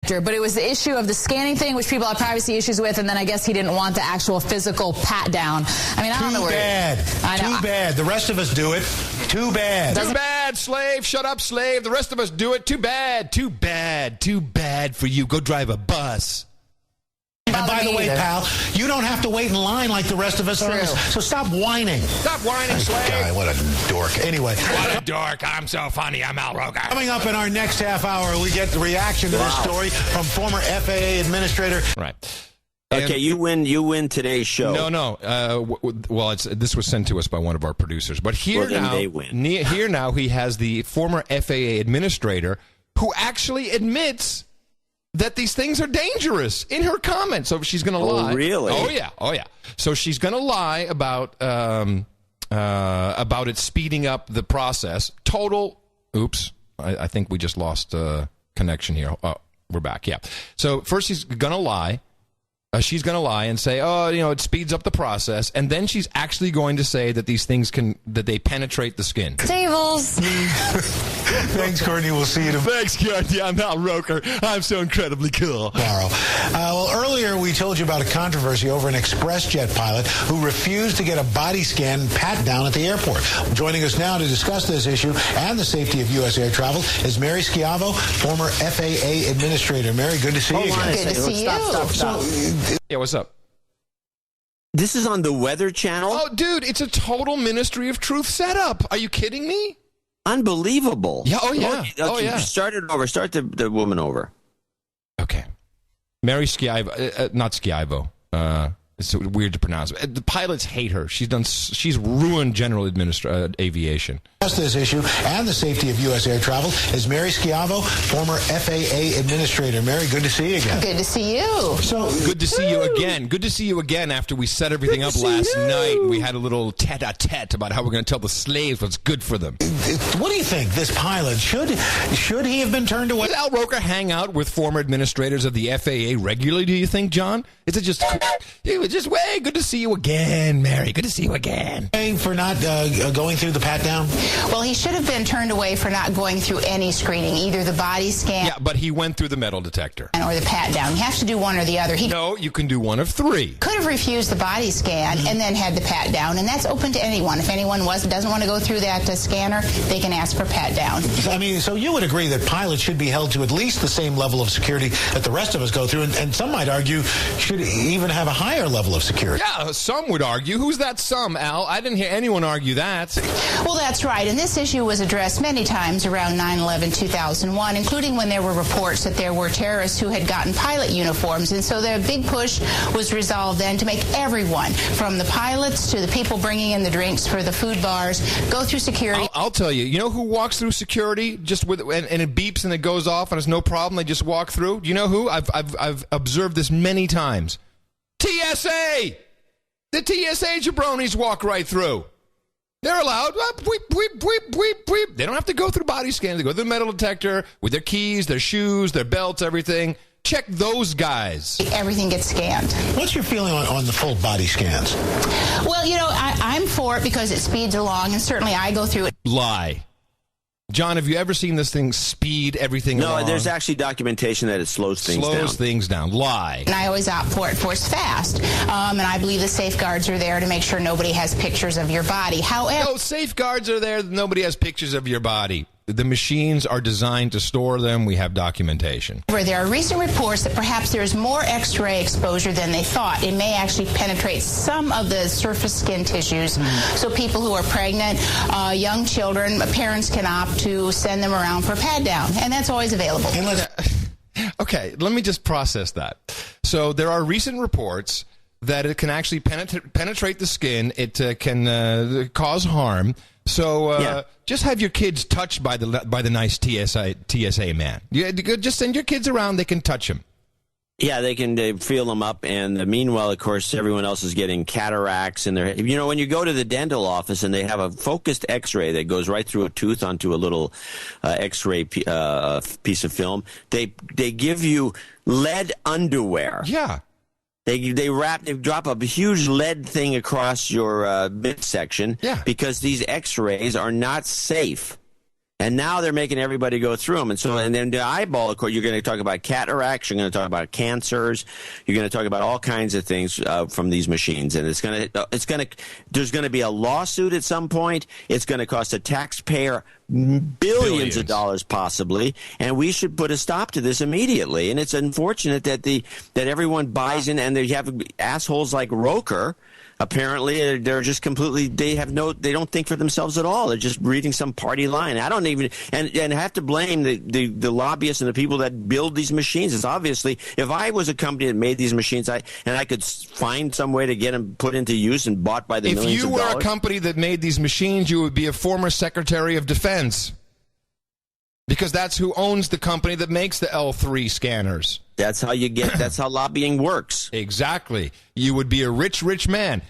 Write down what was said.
But it was the issue of the scanning thing, which people have privacy issues with, and then I guess he didn't want the actual physical pat down. I mean, I don't know where. Too bad. The rest of us do it. Too bad. Too bad, slave. Shut up, slave. The rest of us do it. Too bad. Too bad. Too bad for you. Go drive a bus. And by the way, pal, you don't have to wait in line like the rest of us. So stop whining. Stop whining, slave. God, what a dork. Anyway. What a dork. I'm so funny. I'm Al Roker. Coming up in our next half hour, we get the reaction to this story from former FAA administrator. Right. Okay, you win today's show. No. Well, this was sent to us by one of our producers. But here they win. Here now he has the former FAA administrator who actually admits that these things are dangerous in her comments. So she's going to lie. Oh, really? Oh, yeah. So she's going to lie about it speeding up the process. Oops. I think we just lost connection here. Oh, we're back. Yeah. So first she's going to lie. She's going to lie and say, it speeds up the process. And then she's actually going to say that these things that they penetrate the skin. Tables. Thanks, Courtney. We'll see you tomorrow. Thanks, Courtney. I'm Al Roker. I'm so incredibly cool. Well, earlier we told you about a controversy over an ExpressJet pilot who refused to get a body scan pat down at the airport. Joining us now to discuss this issue and the safety of U.S. air travel is Mary Schiavo, former FAA administrator. Mary, good to see you again. Good to see you. Stop. Yeah, what's up? This is on the Weather Channel? Oh, dude, it's a total Ministry of Truth setup. Are you kidding me? Unbelievable. Yeah, oh, yeah. Okay, start it over. Start the woman over. Okay. Mary Schiavo, not Schiavo. It's weird to pronounce. The pilots hate her. She's ruined general aviation. This issue and the safety of U.S. air travel is Mary Schiavo, former FAA administrator. Mary, good to see you again. Good to see you. So good to see you again. Good to see you again after we set everything up last night. We had a little tete-a-tete about how we're going to tell the slaves what's good for them. What do you think? This pilot, should he have been turned away? Does Al Roker hang out with former administrators of the FAA regularly, do you think, John? Is it just... good to see you again, Mary. Good to see you again. For not going through the pat-down? Well, he should have been turned away for not going through any screening, either the body scan... Yeah, but he went through the metal detector. ...or the pat-down. You have to do one or the other. No, you can do one of three. Could have refused the body scan and then had the pat-down, and that's open to anyone. If anyone doesn't want to go through that scanner, they can ask for pat-down. I mean, so you would agree that pilots should be held to at least the same level of security that the rest of us go through, and some might argue should even have a higher level of security. Yeah, some would argue. Who's that some, Al? I didn't hear anyone argue that. Well, that's right. And this issue was addressed many times around 9/11/2001, including when there were reports that there were terrorists who had gotten pilot uniforms. And so the big push was resolved then to make everyone, from the pilots to the people bringing in the drinks for the food bars, go through security. I'll tell you. You know who walks through security just with and it beeps and it goes off and it's no problem? They just walk through. You know who? I've observed this many times. TSA! The TSA jabronis walk right through. They're allowed. Weep, weep, weep, weep, weep. They don't have to go through body scans. They go through the metal detector with their keys, their shoes, their belts, everything. Check those guys. Everything gets scanned. What's your feeling on the full body scans? Well, I'm for it because it speeds along, and certainly I go through it. Lie. John, have you ever seen this thing speed everything along? No, there's actually documentation that it slows things down. Lie. And I always opt for it for it's fast. And I believe the safeguards are there to make sure nobody has pictures of your body. However... No, safeguards are there. Nobody has pictures of your body. The machines are designed to store them. We have documentation. There are recent reports that perhaps there is more X-ray exposure than they thought. It may actually penetrate some of the surface skin tissues. So people who are pregnant, young children, parents can opt to send them around for a pat down. And that's always available. Okay, let me just process that. So there are recent reports that it can actually penetrate the skin. It can cause harm. So just have your kids touched by the nice TSA man. Just send your kids around. They can touch them. Yeah, they can feel them up, and meanwhile, of course, everyone else is getting cataracts in their. When you go to the dental office and they have a focused X-ray that goes right through a tooth onto a little X-ray piece of film, they give you lead underwear. Yeah. They drop a huge lead thing across your midsection because these X-rays are not safe. And now they're making everybody go through them. And then the eyeball, of course, you're going to talk about cataracts, you're going to talk about cancers, you're going to talk about all kinds of things from these machines. And there's going to be a lawsuit at some point. It's going to cost a taxpayer billions of dollars possibly, and we should put a stop to this immediately. And it's unfortunate that everyone buys in, and they have assholes like Roker. Apparently, they're just completely, they don't think for themselves at all. They're just reading some party line. I don't even, and have to blame the lobbyists and the people that build these machines. It's obviously, if I was a company that made these machines, and I could find some way to get them put into use and bought by the millions of dollars. If you were a company that made these machines, you would be a former Secretary of Defense. Because that's who owns the company that makes the L3 scanners. That's how lobbying works. Exactly. You would be a rich, rich man.